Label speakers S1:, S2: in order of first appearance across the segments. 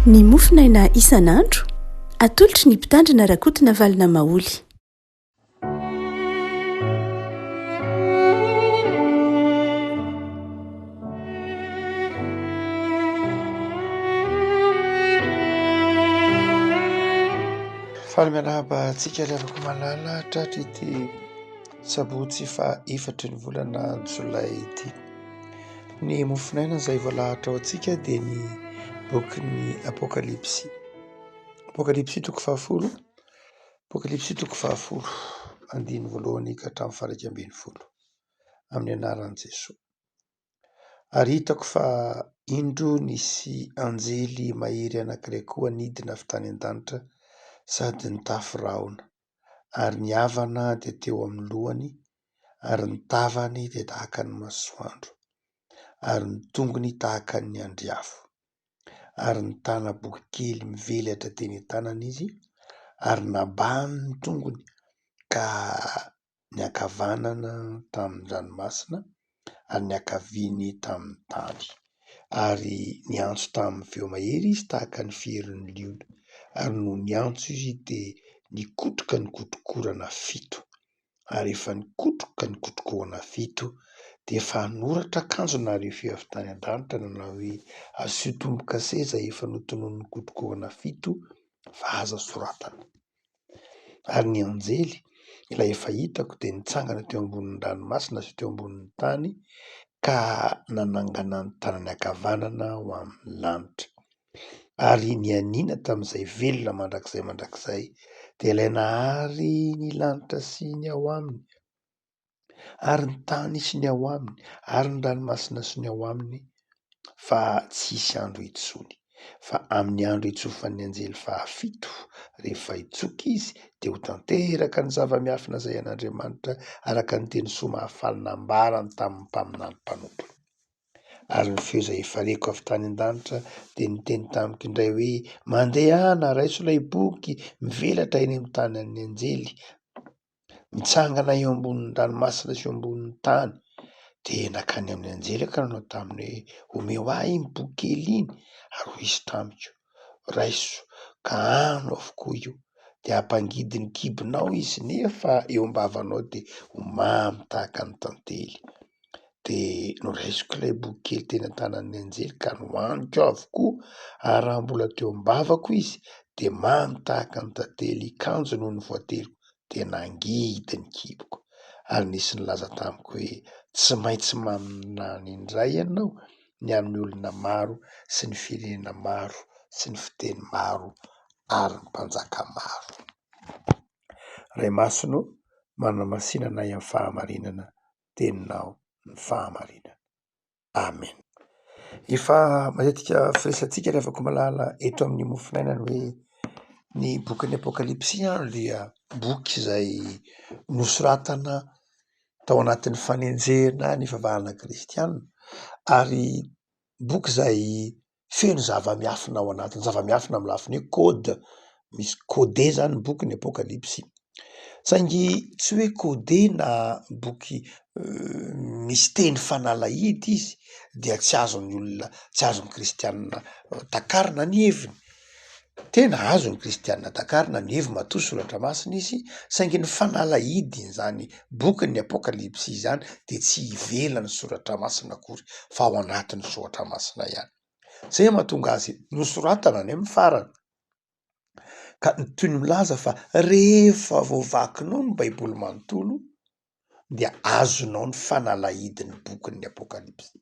S1: Ny mofinaina isan'andro atolotry ny mpitandrina rakotina valina maoly.
S2: Faly miarahaba antsika lavako malala tratra ity sabotsy fa efatry ny volana Jolay ity. Ny mofinaina izay voalahatra ao antsika dia ny bokin'ny Apokalipsy. Apokalipsy toko 10, Apokalipsy toko 10, andiny voalohany ka hatramin'ny faharay ambin'ny folo, amin'ny anaran'i Jesosy. Ary hitako fa indro nisy anjely mahery anankiray koa nidina avy tany an-danitra sady nitafy rahona, ary ny havana dia teo amin'ny lohany, ary ny tavany dia tahaka ny masoandro, ary ny tongony tahaka ny andriafo, ary ny tana boky kely mivelatra teny an-tanany izy, ary nabany ny tongony ka niankavanana tamin'ny ranomasina, ary niankaviany tamin'ny tany, ary niantso tamin'ny feo mahery izy tahaka ny fieron'ny liona, ary no niantso izy dia nikotroka ny kotrokorana 7, ary efa nikotroka ny kotrokorana 7 dia efa hanoratra akanjona rehefa avy tany an-danitra nanao hoe asoa tomboka seza efa notonon'ny kotrokorana 7 fa aza soratana. Ary ny anjely ilay efa hitako dia nitsangana teo ambonin'ny ranomasina sy teo ambonin'ny tany ka nanangana ny tanany ankavanana ho amin'ny lanitra. Ary ny anina tamin'izay velona mandrakizay dia ilay nahary ny lanitra sy ny ao aminy, ary ny tany sy ny ao aminy, ary ny ranomasina sy ny ao aminy, fa tsisy andro intsony. Fa amin'ny andro itsofan'ny anjely faha-7 rehefa hitsoka izy dia ho tanteraka ny zava-miafina izay an'Andriamanitra araka ny teny soa mahafaly nambarany tamin'ny mpaminany mpanompony. Ary ny feo izay efa reko avy tany an-danitra dia niteny tamiko indray hoe mandeha ana raiso ilay boky mivelatra eny amin'ny tanan'ny anjely mitsangana eo ambonin'ny ranomasina sy eo ambonin'ny tany. Dia nakany amin'ny anjely ka nanao taminy hoe omeo ahy iny boky kely iny, ary hoy izy tamiko raiso ka ano avokoa io, dia hampangidy ny kibonao izy nefa eo am-bavanao dia ho mamy tahaka ny tantely. Dia noraisiko ilay boky kely teny an-tanan'ny anjely ka nohaniko ao avokoa, ary raha mbola teo am-bavako izy dia mamy tahaka ny tantely ikanjo noho ny voateriko dia nangidy ny kiboko. Ary nisy nilaza tamiko hoe tsy maintsy maminany indray ianao ny amin'ny olona maro sy ny firenena maro sy ny fiteny maro ary ny mpanjaka maro. Ray Masino manamasinana amin'ny fahamarinana, teninao ny fahamarinana. Amen. Efa matetika firesantsika rehefa malala eto amin'ny mofinaina hoe ny bokin'ny Apokalipsy dia boky izay nosoratana tao anatin'ny fanenjehana ny fivavahana kristianina, ary boky izay feno zava-miafina ao anatiny, zava-miafina amin'ny lafiny hoe code, misy codé zany ny bokin'ny Apokalipsy. Saingy tsy hoe codé na boky misy teny fanalahidy izy dia tsy azon'ny olona, tsy azon'ny kristianina takarina ny heviny. Tena azon'ny kristianina takarina ny heviny, matoa soratra masina izy, saingy ny fanalahidy zany bokin'ny Apokalipsy izany dia tsy ivelan'ny soratra masina akory fa ao anatin'ny soratra masina ihany. Zay mahatonga azy nosoratana any amin'ny farany. Ka toy ny milaza fa rehefa voavakinao ny baiboly manontolo dia azonao ny fanalahidin'ny bokin'ny Apokalipsy.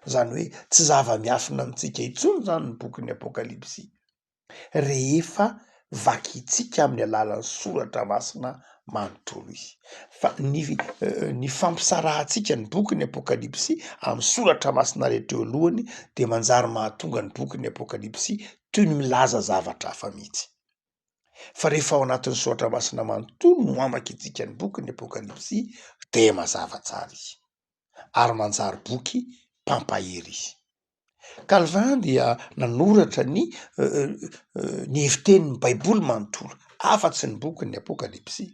S2: Zany hoe tsy zava-miafina amintsika intsony zany ny bokin'ny Apokalipsy rehefa vakintsika amin'ny alalan'ny soratra masina manontolo izy. Fa ny fampisarahantsika ny bokin'ny Apokalipsy amin'ny soratra masina rehetra eo alohany dia manjary mahatonga ny bokin'ny Apokalipsy toy ny milaza zavatra hafa mihitsy. Fa rehefa ao anatin'ny soratra masina manontolo no hamaky itsika ny bokin'ny Apokalipsy dia mazava tsara izy, ary manjary boky mpampahery izy. Calvin dia nanoratra ny hevitenin'ny baiboly manontolo, afa-tsy ny bokin'ny Apokalipsy.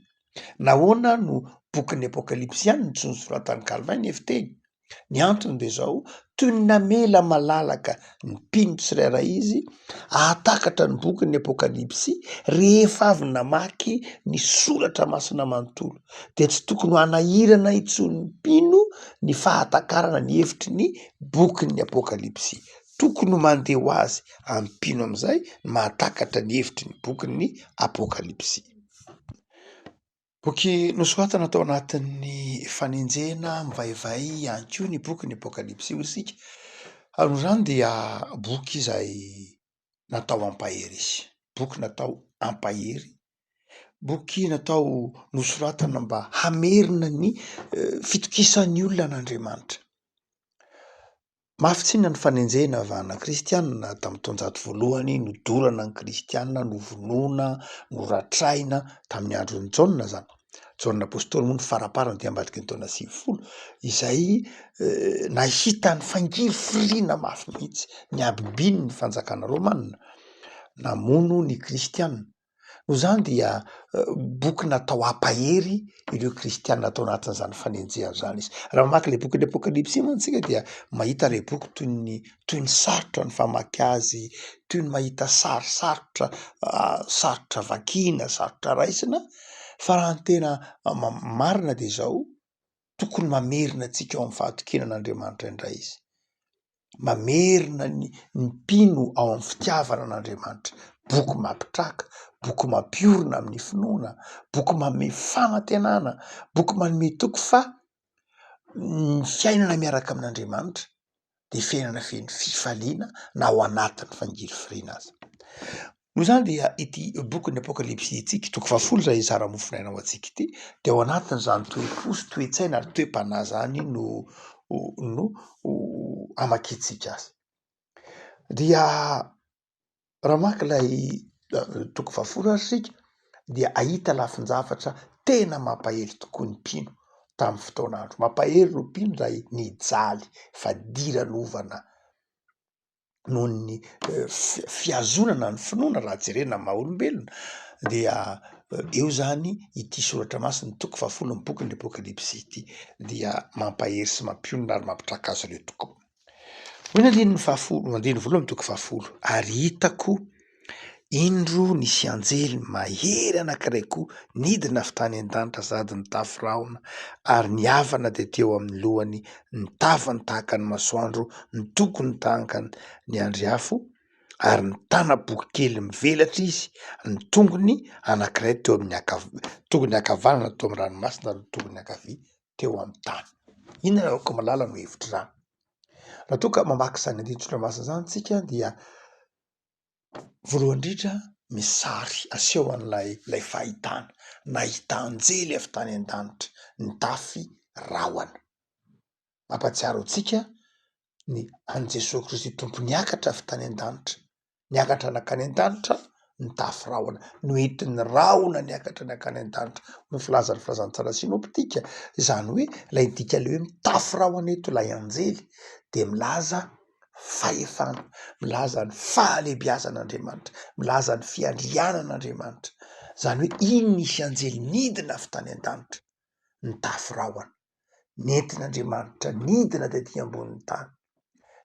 S2: Nahoana no bokin'ny Apokalipsy ihany no tsy nosoratan'ny Calvin ny heviteny? Ny antony de zao toy ny namela malalaka ny mpino tsirairay izy ahatakatra ny boky ny apokalipsy rehefa avy namaky ny soratra masina manontolo de tsy tokony ho anahirana intsony ny mpino ny fahatakarana ny hevitry ny boky ny apokalipsy. Tokony ho mandeha ho azy ampino am'izay mahatakatra ny hevitry ny boky ny apokalipsy. Boky nosoratana tao anatin'ny fanenjena mivaivay ihany koa ny boky ny apokalipsy io isika. Ary zany dia boky izay natao ampahery izy, boky natao ampahery, boky natao nosoratana mba hamerina ny fitokisan'ny olona an'Andriamanitra. Mafy tsinona ny fanenjena vahana kristianina tamin'ny taonjato voalohany, nodorana ny kristianina, novonoina, noratraina tamin'ny andron'ny Jaona zany. Jaona apôstôly moa ny faraparany dia ambadiky ny taona 90 izay nahita ny fangiry firiana mafy mihitsy ny abibiny ny fanjakana Rômanina namono ny kristianina. No zany dia boky natao ampahery ireo kristianina tao anatin'izany fanenjehana zany izy. Raha mamaky le boky ny apokalipsy moa antsika dia mahita re boky toy ny sarotra ny famaky azy, toy ny mahita sarotra vakiana, sarotra raisina, fa raha ny tena marina de zao tokony mamerina antsika ao amin'ny fahatokinan'Andriamanitra indray izy. Mamerina ny mpino ao amin'ny fitiavana an'Andriamanitra. Boky mampitraka, boky mampiorina amin'ny finoana, boky manome fanantenana, boky manome toky fa ny fiainana miaraka amin'Andriamanitra de fiainana feno fifaliana na ao anatin'ny fangiry firiana aza. Noho zany dia ity boky ny apokalipsy itsika toko 10 zay zara-mofinaina ao antsika ity de ao anatin'izany toe-poso, toe-tsaina ary toe-panahy zany no amakitsika azy. Dia raha maka lay toko 10 ary sika dia ahita lafin-javatra tena mampahery tokoa ny mpino tamin'ny fotoan'andro. Mampahery ro mpino raha nijaly fa diranovana noho ny fiazonana ny finoana raha jerena ny maha-olombelona dia eo zany ity soratra masina ny toko 10 ny boky ny apokalipsy ity dia mampahery sy mampionona ary mampitraka azy ireo tokoa. Hoy ny andininy voalohany toko 10 ary hitako indro nisy anjely mahery anankiray koa nidina avy tany an-danitra sady nitafy rahona ary niavana de teo amin'ny lohany ny tavany tahaka ny masoandro, ny tongony tahaka ny andriafo ary ny tana-boky kely mivelatra izy, ny tongony anankiray teo amin'ny tongony ankavanana teo amin'ny ranomasina ary ny tongony ankavia teo amin'ny tany. Inona no aoko malala no hevitry zany? Raha toa ka mamaky izany andinin-tsotra masina zany tsika dia voalohany indrindra misy sary aseho an'lay fahitana, nahita anjely avy tany an-danitra nitafy rahona. Mampatsiaro antsika ny an' Jesosy Kristy tompo niakatra avy tany an-danitra, niakatra nakany an-danitra nitafy rahona, noentin'ny rahona niakatra nakany an-danitra no filaza ny filazantsara sinoptika. Izany hoe lay dika le hoe mitafy rahona eto lay anjely de milaza fahefana, milaza ny fahalebiazan'Andriamanitra, milaza ny fiandrianan'Andriamanitra. Zany hoe iny nisy anjely nidina avy tany an-danitra nitafy rahona, nentin'Andriamanitra nidina tetỳ ambonin'ny tany,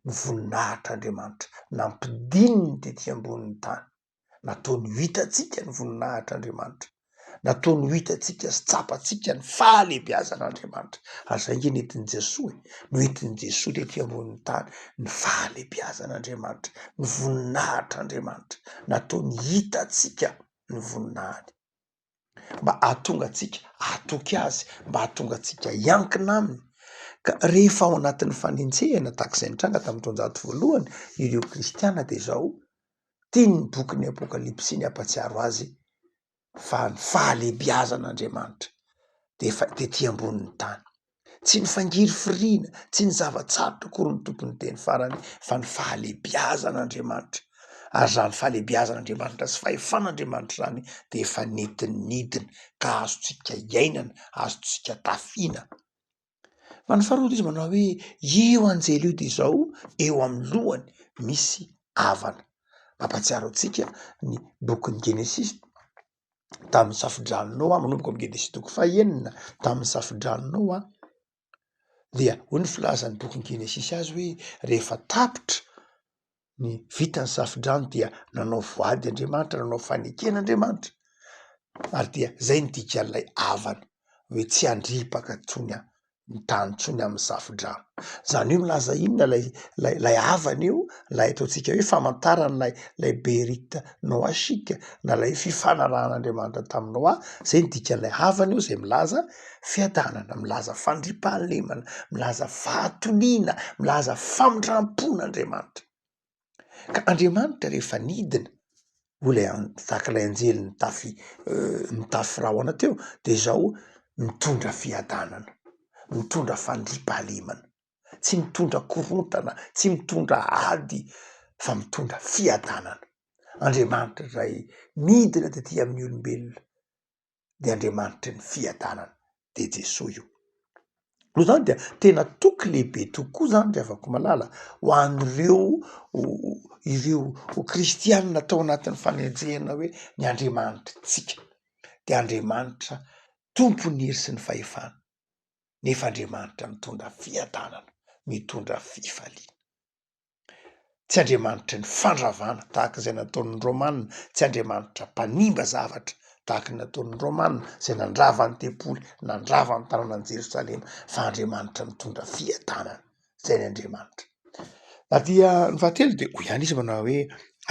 S2: nivoninahitran'Andriamanitra, nampidininy tetỳ ambonin'ny tany, nataony ho hitantsika ny voninahitr'Andriamanitra, nataony ho hitantsika sy tsapantsika ny fahalebiazan'Andriamanitra. Ary zay nge nentin'i Jesosy, noentin'i Jesosy tetỳ ambonin'ny tany ny fahalebiazan'Andriamanitra, ny voninahitr'Andriamanitra, nataony hitantsika ny voninahiny mba ahatonga antsika ahatoky azy, mba ahatonga antsika hiankina aminy. Ka rehefa ao anatin'ny fanenjehana tahak'izay nitranga tamin'ny taonjato voalohany ireo kristianina de zao tiany boky ny apokalipsy ny ampatsiaro azy fa ny fahalebiazan'Andriamanitra de efa tetỳ ambonin'ny tany. Tsy ny fangiry firiana, tsy ny zavatsarotra akory ny tompony teny farany fa ny fahalebiazan'Andriamanitra. Ary zany fahalebiazan'Andriamanitra sy fahefan'Andriamanitra zany de efa nentin'ny nidina ka azontsika iainana, azontsika tafiana. Fa ny faharoa izy manao hoe io anjely io de zao eo amin'ny lohany misy avana. Mampatsiaro antsika ny bokin'ny Genesis tamin'ny safidran'ny Noa, manomboka amin'ny Genesis toko 9 tamin'ny safidran'ny Noa dia hoy ny filazan'ny boky ny Genesisy azy hoe rehefa tapitra ny vitany safi-drano dia nanao voady Andriamanitra, nanao faneken'Andriamanitra. Ary dia zay ny dikan'ilay havana hoe tsy handripaka tsony ny tany tsony amin'ny safi-drano. Zany hoe milaza inona lay havana io, lay ataontsika hoe famantarana lay berita noasika na lay fifanarahan'Andriamanitra tamin'ny Noa. Zay ny dikan'ilay havana io zay milaza fiadanana, milaza fandriampahalemana, milaza fahatoniana, milaza famindrampon'Andriamanitra. Ka Andriamanitra rehefa nidina tahaka ilay anjely mitafy rahona teo de zao mitondra fiadanana, mitondra fandriampahalemana, tsy mitondra korontana, tsy mitondra ady fa mitondra fiadanana. Andriamanitra ray midina taty amin'ny olombelona de Andriamanitra ny fiadanana de Jesoa io. No zany dia tena toky lehibe tokoa zany de afaka malala ho an'ireo kristianina tao anatin'ny fanenjehana hoe ny Andriamanitra tsika de Andriamanitra tompony hery sy ny fahefana, nefa Andriamanitra mitondra fiadanana, mitondra fifaliana. Tsy Andriamanitra ny fandravana tahaka izay nataon'ny Romanina, tsy Andriamanitra mpanimba zavatra tahaka ny nataon'ny Romanina zay nandrava ny tempoly, nandrava ny tanànan'i Jerosalema, fa Andriamanitra mitondra fiadanana. Zay ny Andriamanitra. Dia ny fahatelo de hoy ihany izy manao hoe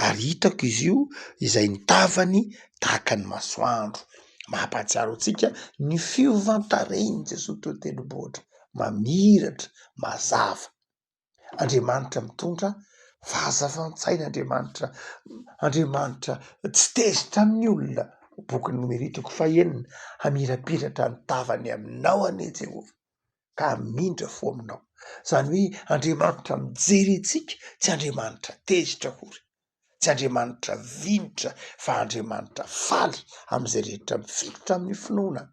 S2: ary hitako izy io izay ny tavany tahaka ny masoandro. Mampahatsiaro antsika ny fiovantareny Jesosy teo tendrombohitra, mamiratra, mazava. Andriamanitra mitondra fahazava-tsaina, Andriamanitra tsy tezitra amin'ny olona. Boky Nomeritiko 6 hamirapiratra ny tavany aminao anie Jehova ka mindra fo aminao. Zany hoe Andriamanitra mijery antsika, tsy Andriamanitra tezitra akory, tsy Andriamanitra vinitra, fa Andriamanitra faly am'izay rehetra mifitotra amin'ny finoana.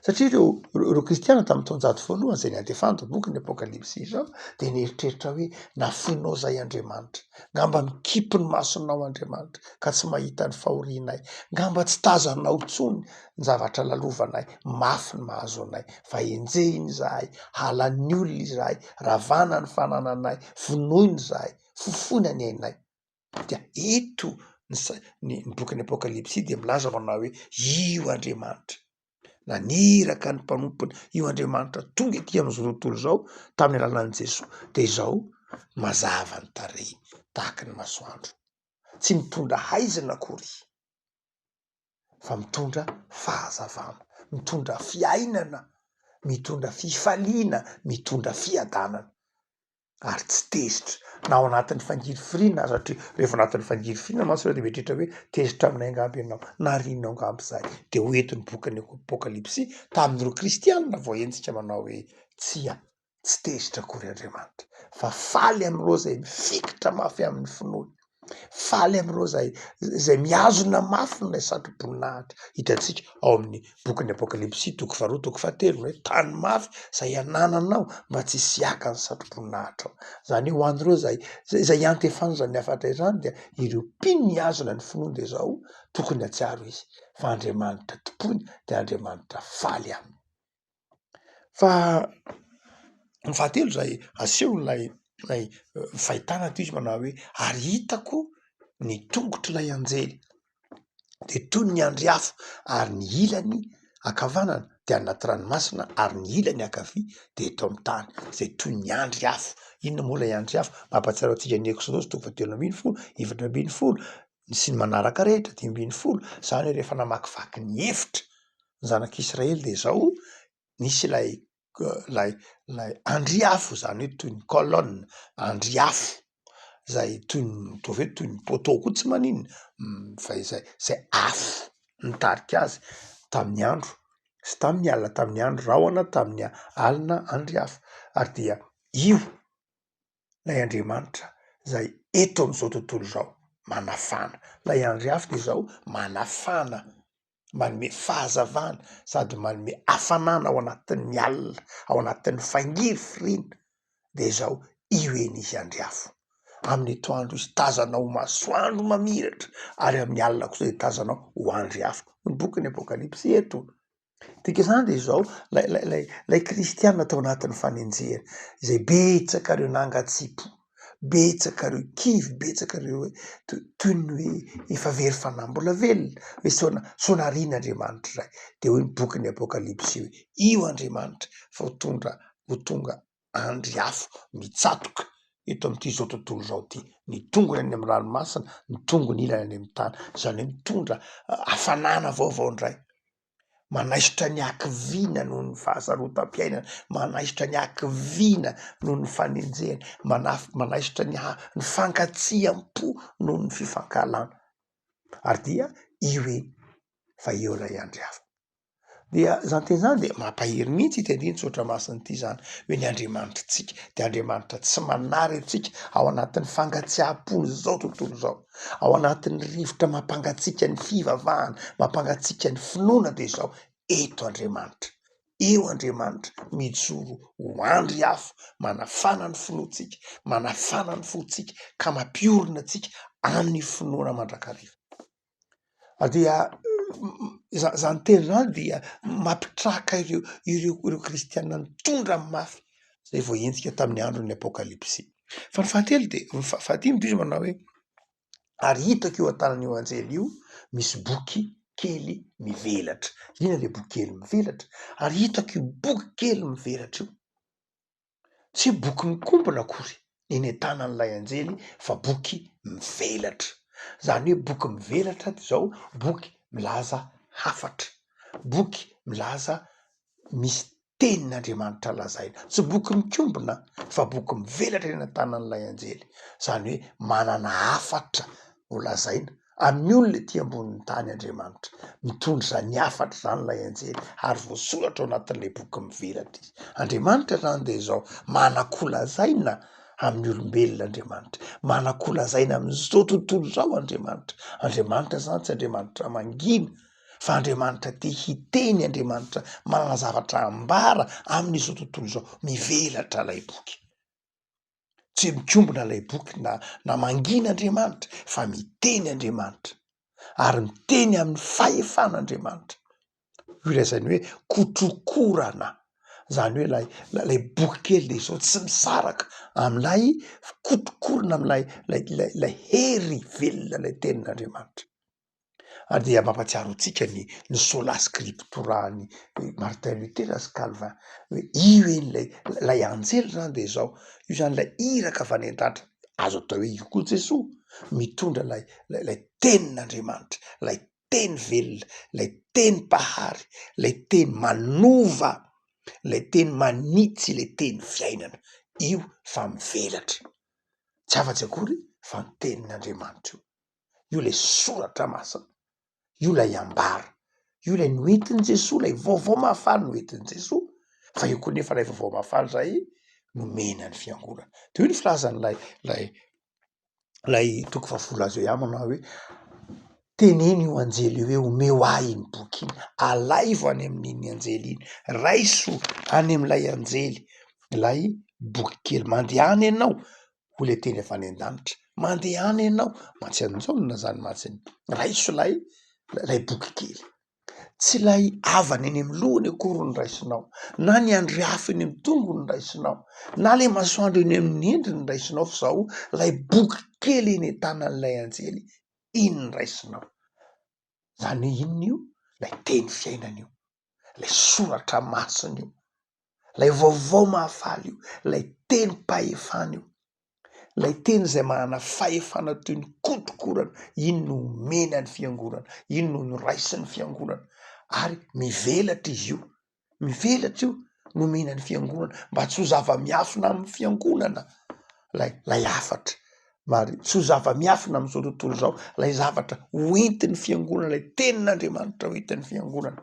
S2: Satria reo kristiana tamin'ny taonjato voalohany zay ny antefanto boky ny Apokalipsy zao de nieritreritra hoe nafoinao zay Andriamanitra, ngamba mikipy ny masonao Andriamanitra ka tsy mahita ny fahorianay, ngamba tsy tazanao tsony ny zavatra lalovanay, mafy ny mahazo anay, fa enjehiny zahay, halan'ny olona izahay, ravana ny fanananay, vonoiny zahay, fofony any ainay. Dia eto ny bokin'ny Apokalipsy dia milaza manao hoe io Andriamanitra naniraka ny mpanompony, io Andriamanitra tonga ety amin'izao tontolo zao tamin'ny alalan'i Jesoa de zao mazava ny tarehiny tahaka ny masoandro, tsy mitondra haizina akory fa mitondra fahazavana, mitondra fiainana, mitondra fifaliana, mitondra fiadanana ary tsy tezitra na ao anatin'ny fangirifirina, satria rehefa anatin'ny fangirifirina mantsy de mieritreritra hoe tezitra aminay angamby ianao, narinao angamby zay. De hoentin'ny bokin'ny Apokalipsy tamin'ireo kristianina voahentsika manao hoe tsy tezitra akory Andriamanitra, fa faly am'ireo zay mifikitra mafy amin'ny finoany, faly am'ireo zay miazona mafy nilay satroboninahitra. Hitantsika ao amin'ny bokin'ny Apokalipsy 2:7 hoe tany mafy zay anananao mba tsy hisiaka ny satroboninahitra ao. Zany hoe ho an'ireo zay antefana zany afatra izany dia ireo mpino miazona ny finoany de zao tokony hatsiaro izy fa Andriamanitra tompony de Andriamanitra faly aminy. Fa ny fahatelo zay aseho lay fahitana to izy manao hoe ary hitako ny tongotry lay anjely de toy ny andry afo ary ny ilany ankavanana de anaty ranomasina ary ny ilany ankavia de eto amin'ny tany, zay toy ny andry afo. Inona moa lay andry afo? Mampahatsiaro antsika ny Eksodosy 4:10 sy ny manaraka rehetra 10:10, zany hoe rehefa namakivaky ny hefitra ny zanak'Israely de zao nisy lay andry afo, zany hoe toy ny colonne andry afo zay toy ny poteau koa tsy maninona fa zay afo nitarika azy tamin'ny andro sy tamin'ny alina, tamin'ny andro rahona, tamin'ny alina andry afo. Ary dia io lay Andriamanitra zay eto am'izao tontolo zao manafana, lay andry afo de zao manafana, manome fahazavana sady manome hafanana ao anatin'ny alina, ao anatin'ny fangirifirina de zao io eny izy andry afo. Amin'ny atoandro izy tazanao ho masoandro mamiratra, ary amin'ny alina kosa de tazanao ho andry afo. Ny bokin'ny Apokalipsy eto Dika zany de zao lay kristianina tao anatin'ny fanenjehana izay betsaka reo nangatsipo, betsaka reo kivy, betsaka reo hoe toy ny hoe efa very fanahy mbola velona hoe sonarian'Andriamanitra zay de hoe ny bokin'ny Apokalipsy hoe io Andriamanitra fa ho tonga andry afo mitsatoka eto am'ty zao tontolo zao ty, ny tongony any amin'ny ranomasina, ny tongony ilany any amin'ny tany, zany hoe mitondra hafanana vaovao ndray. Manaisitra ny hakiviana noho ny fahasarotam-piainana, manaisitra ny hakiviana noho ny fanenjehana, manaisitra ny fankatsiam-po noho ny fifankalana. Ary dia io fa eo lay andry hafa. Dia zany teny zany de mampahery mihitsy ity andiny tsotra masiny ity zany hoe ny Andriamanitritsika de Andriamanitra tsy manary antsika ao anatin'ny fangatsiaham-pony zao tontolo zao, ao anatin'ny rivotra mampangatsiaka ny fivavahana, mampangatsiaka ny finoana de zao eto Andriamanitra, eo Andriamanitra mijoro ho andry afo, manafana ny finoantsika, manafana ny fontsika ka mampiorina atsika amin'ny finoana mandrakariva. Dia zany teny zany dia mampitraka ireo kristianina nitondra amin'ny mafy zay vao entsika tamin'ny andron'ny Apokalipsy. Fa ny fahatelo de fahatimy izy manao hoe ary hitako eo an-tanan'io anjely io misy boky kely mivelatra. Ina le boky kely mivelatra? Ary hitako io boky kely mivelatra io tsy boky mikombona akory eny an-tanan'ilay anjely fa boky mivelatra. Zany hoe boky mivelatra zao boky milaza hafatra, boky milaza misy tenin'Andriamanitra lazaina, tsy boky mikombona fa boky mivelatra eny an-tanan'ilay anjely. Zany hoe manana hafatra ho lazaina amin'ny olona ety ambonin'ny tany Andriamanitra, mitondra zany hafatra zany lay anjely ary voasoratra ao anatin'ilay boky mivelatra izy. Andriamanitra zany de zao manan-kolazaina amin'ny olombelona Andriamanitra, manan-kolazaina amin'izao tontolo zao Andriamanitra. Andriamanitra zany tsy Andriamanitra mangina fa Andriamanitra te hiteny, Andriamanitra manana zavatra ambara amin'izao tontolo zao. Mivelatra lay boky, tsy mikombona lay boky na mangina Andriamanitra fa miteny Andriamanitra ary miteny amin'ny fahefan'Andriamanitra. Io lazainy hoe kotrokorana, zany hoe lay boky kely de zao tsy misaraka amilay kotrokorana amilay hery velona lay tenin'Andriamanitra. Ary dia mampatsiaro antsika ny sola scripturany Martin Luther sy Calvin hoe io lay anjely zany de zao io zany lay iraka avy any an-danitra, azo atao hoe io koa Jesoa mitondra lay tenin'Andriamanitra, lay teny velona, lay teny pahary, lay teny manova, lay teny manitsy, lay teny fiainana. Io fa mivelatra, tsy afa-tsy akory fa ny tenin'Andriamanitra io. Io lay soratra masina, io lay ambara, io lay noentin'i Jesoa, lay vaovao mahafaly noentin'i Jesoa. Fa io koa nefa lay vaovao mahafaly zay nomena ny fiangonana. De io ny filazany lay toko fahavolo azo eo manao hoe teneny io anjely io hoe omeo ahy iny boky iny, alaivo any amin'iny anjely iny, raiso any amin'ilay anjely lay boky kely. Mandehany ianao ho le teny avy any an-danitra, mandehany ianao mantsy anjaona zany mantsiny, raiso lay boky kely, tsy lay avany eny amin'ny lohany akory ny raisinao, na ny andry afo eny amin'ny tongony ny raisinao, na le masoandro eny amin'ny endriny ny raisinao, fa zao lay boky kely eny an-tanan'ilay anjely iny ny raisinao. Zany hoe inona io? Lay teny fiainana io, lay soratra masina io, lay vaovao mahafaly io, lay teny pahefana io, lay teny zay manana fahefana toy ny kotrokorana. Iny no omena ny fiangonana, iny no noraisiny fiangonana ary mivelatra izy io, mivelatra io nomena ny fiangonana mba tsy ho zava-miafina amin'ny fiangonana lay hafatra. Mary tsy ho zava-miafina amin'izao tontolo zao lay zavatra hoentin'ny fiangonana, lay tenin'Andriamanitra hoentin'ny fiangonana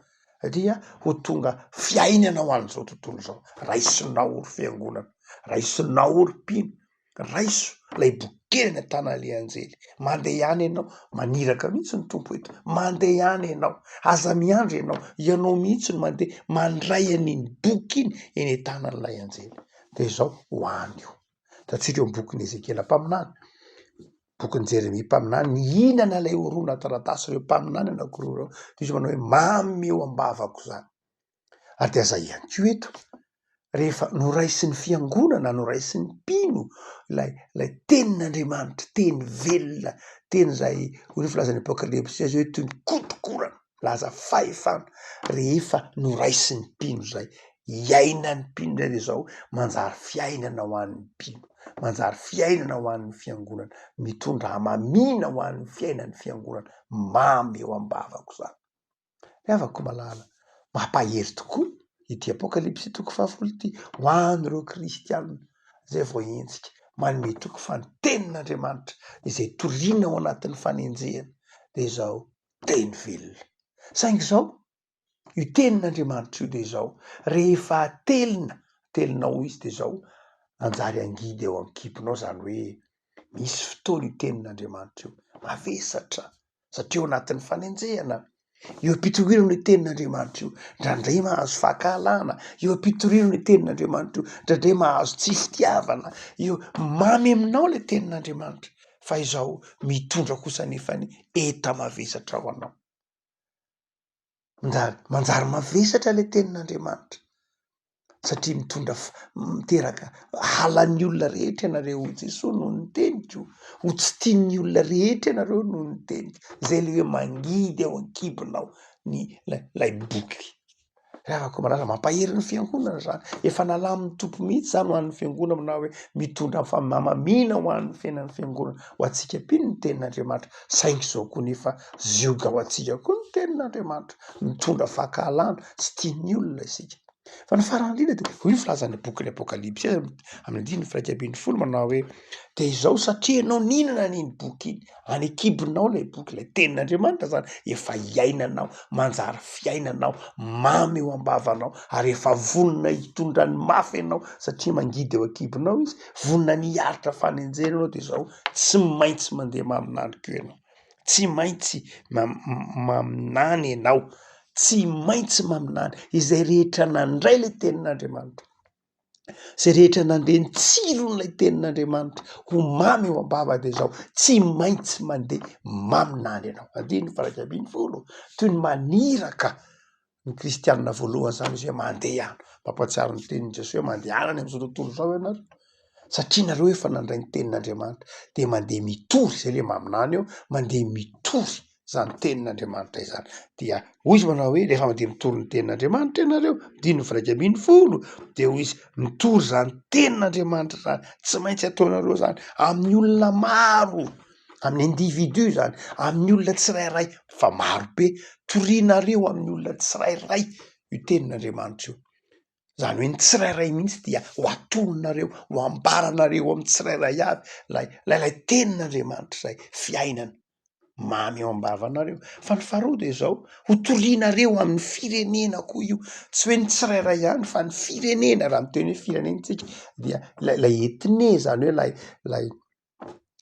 S2: dia ho tonga fiainana ho an'izao tontolo zao. Raisinao ry fiangonana, raisinao ry mpino, raiso lay boky kely ny an-tanan'le anjely. Mandeha ihany ianao, maniraka mihitsy ny tompo eto, mandeha ihany ianao, aza miandry ianao mihitsy no mandeha mandray an'iny boky iny eny an-tanan'ilay anjely. De zao ho any io. Hitantsika eo bokin'ny Ezekiela mpaminany, bokin'ny Jeremia mpaminany, mihinana lay horoana taratasy reo mpaminany anakiroa reo, izy manao hoe mamy eo am-bavako zany. ary de aza ihany ko eto rehefa noraisin'ny fiangonana noraisin'ny mpino lay tenin'Andriamanitra, teny velona, teny zay hoy ny filazan'ny apokalipsy azy hoe toy ny kotokorana laza fahefana rehefa noraisin'ny mpino zay iainan'ny mpino zay de zao manjary fiainana ho an'ny mpino, manjary fiainana ho an'ny fiangonana, mitondra hamamiana ho an'ny fiainan'ny fiangonana mamy eo am-bavako zany. Afako malala mampahery tokoa ity apokalipsy toko 7 ity ho an'ireo kristianina zay vao entsika manome toko fa ny tenin'Andriamanitra izay toriana ao anatin'ny fanenjehana de zao teny velona. Saingy zao io tenin'Andriamanitra io de zao rehefa telinao izy de zao anjary angidy eo ankibonao, zany hoe misy fotoana io tenin'Andriamanitra io mavesatra satria ao anatin'ny fanenjehana. Eo am-pitoriana ny tenin'Andriamanitra io ndrandray mahazo fahakalana, eo am-pitoriana ny tenin'Andriamanitra io ndrandray mahazo tsy fitiavana, eo mamy aminao le tenin'Andriamanitra fa izao mitondra kosa nefany eta mavesatra ho anao. Manjary mavesatra le tenin'Andriamanitra satria miteraka halan'ny olona rehetra ianareo ho Jesosy noho ny teniko, ho tsy tian'ny olona rehetra ianareo noho ny teniko, zay le hoe mangidy ao ankibonao ny lay boky. Ravako malala mampahery ny fiangonana zany, efa nalamin'ny tompo mihitsy zany ho an'ny fiangonana na hoe mitondra famamamiana ho an'ny fiainan'ny fiangonana ho atsika mpino ny tenin'Andriamanitra, saingy zao koa nefa zioga ho atsika koa ny tenin'Andriamanitra, mitondra fahakalana tsy tian'ny olona isika. Fa ny farany indrindra de hoy ny filazan'ny bokin'ny apokalipsy amin'ny 1:1 manao hoe de izao satria ianao ninana an'iny boky iny, any akibonao lay boky, lay tenin'Andriamanitra zany efa iainanao, manjary fiainanao mamy eo am-bavanao ary efa vonona hitondra ny mafy ianao satria mangidy eo akibonao izy, vonona niaritra fanenjena ianao de zao tsy maintsy mandeha maminaniko ianao, tsy maintsy maminany ianao, tsy maintsy maminany izay rehetra nandray le tenin'Andriamanitra, zay rehetra nandeha ny tsiron'lay tenin'Andriamanitra ho mamy eo am-bava de zao tsy maintsy mandeha maminany ianao. 1:10 toy ny maniraka ny kristianina voalohany zany izy hoe mandeha ano, mampatsiaro ny tenin'i Jesosy hoe mandeha any am'izao tontolo zao ianareo satria nareo efa nandray ny tenin'Andriamanitra de mandeha mitory, zay le maminany eo, mandeha mitory zany tenin'Andriamanitra izany. Dia hoy izy manao hoe rehefa mandeha mitory ny tenin'Andriamanitra ianareo 1:11 de hoy izy mitory zany tenin'Andriamanitra zany tsy maintsy ataonareo zany amin'ny olona maro, amin'ny individu zany, amin'ny olona tsirairay fa maro be, torianareo amin'ny olona tsirairay io tenin'Andriamanitra io, zany hoe ny tsirairay mihitsy dia ho atononareo, ho ambaranareo amin'ny tsirairay avy lay tenin'Andriamanitra zay fiainana mamy eo am-bavanareo. Fa ny faharoa de zao ho torianareo amin'ny firenena koa io, tsy hoe ny tsirairay ihany fa ny firenena, raha miteny hoe firenena tsika dia lay etnie zany hoe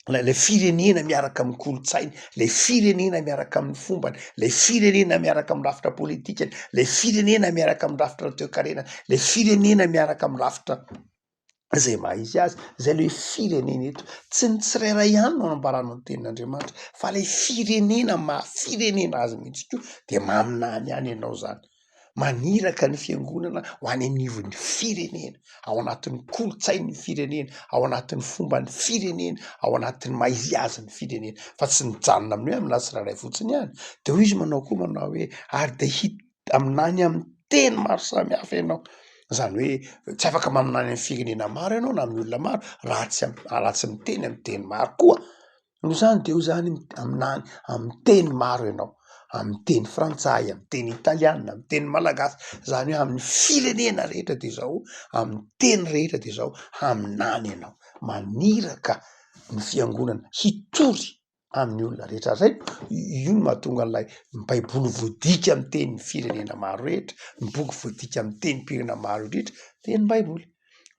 S2: lay firenena miaraka amin'ny kolotsainy, lay firenena miaraka amin'ny fombany, lay firenena miaraka amin'ny rafitra politikany, lay firenena miaraka amin'ny rafitra toe-karenany, lay firenena miaraka amin'ny rafitra zay maha izy azy, zay le firenena eto tsy ny tsirairay ihany no anambarana ny tenin'Andriamanitra fa lay firenena maha firenena azy mihitsy koa de maminany ihany ianao zany, maniraka ny fiangonana ho any anivon'ny firenena, ao anatin'ny kolotsain'ny firenena, ao anatin'ny fomban'ny firenena, ao anatin'ny maizy azy ny firenena, fa tsy nijanona amin'ny hoe amina tsirairay fotsiny ihany. De hoy izy manao koa manao hoe ary de aminany amin'ny teny maro samihafa ianao, zany hoe tsy afaka maminany amin'ny firenena maro ianao na amin'ny olona maro raha tsy miteny amin'ny teny maro koa, noho zany de hoy zany aminany amin'ny teny maro ianao, amin'ny teny frantsay, amin'ny teny italiana, amin'ny teny malagasy, zany hoe amin'ny firenena rehetra de zao, amin'ny teny rehetra de zao aminany ianao, maniraka ny fiangonana hitory amin'ny olona rehetra zay. Io no mahatonga an'lay baiboly voadika amin'ny teny firenena maro rehetra, ny boky voadika amin'ny teny pirenena maro rehetra teny baiboly.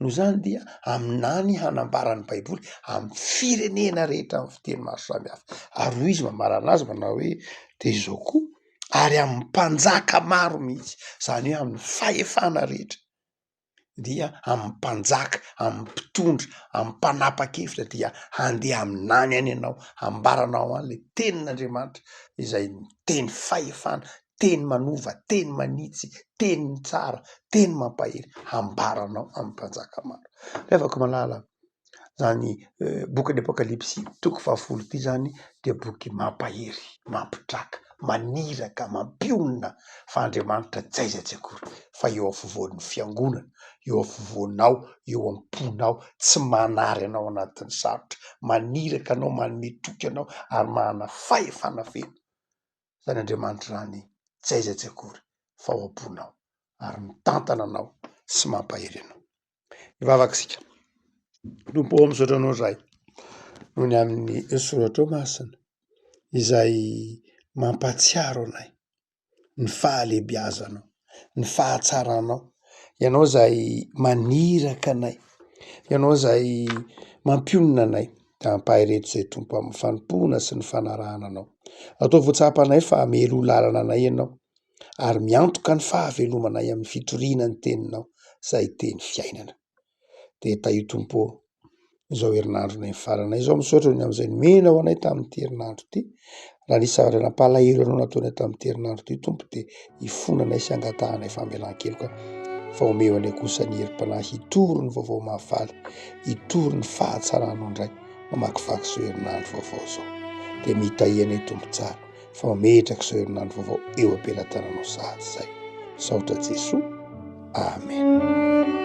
S2: Noho zany dia aminany hanambarany baiboly amin'ny firenena rehetra amin'ny fiteny maro samihafa. Ary hoy izy mamara anazy manao hoe de zao koa ary amin'ny mpanjaka maro mihitsy, zany hoe amin'ny fahefana rehetra, dia amin'ny mpanjaka, amin'ny mpitondra, amin'ny mpanapa-kevitra dia handeha aminany any ianao, ambaranao any le tenin'Andriamanitra izay teny fahefana, teny manova, teny manitsy, teny tsara, teny mampahery, ambaranao amin'ny mpanjaka maro. Levako malala zany boky apokalipsy toko 10 ty zany de boky mampahery, mampitraka, maniraka, mampionona fa Andriamanitra tsy aiza tsy akory fa eo afovoan'ny fiangonana, eo afovoanao, eo am-ponao, tsy manary anao anatin'ny sarotra, maniraka anao, manome toky anao ary manana fahefana feno. Zany Andriamanitra zany tsy aiza tsy akory fa ao am-ponao ary mitantana anao sy mampahery anao. Ivavakasika Tompo misaotra anao zay noho ny amin'ny soratra masina izay mampatsiaro anay ny fahalebiazanao, ny fahatsaranao, ianao zay maniraka anay, ianao zay mampionona anay da ampahireto zay Tompo amin'ny fanimpona sy ny fanarahana anao. Atao voatsapanay fa melo lalana anay ianao ary miantoka ny fahavelomanay amin'ny fitoriana ny teninao zay teny fiainana. De taio Tompo izao herinandro ny faranay izao misaotra ny am'izay nomenao anay tamin'ity herinandro ty. Raha nisy zavatra nampalahelo anao nataonay tamin'ity herinandro ty Tompo de ifonanay sy angatahanay famelan-keloka fa omeo anay kosa ny herim-panahy hitory ny vaovao mahafaly, hitory ny fahatsaranao indray mamakivaky zao herinandro vaovao zao. De mitahy anay Tompo tsara fa mametraky zao herinandro vaovao eo am-pelantananao sahady zay. Saotra Jesoa. Amen.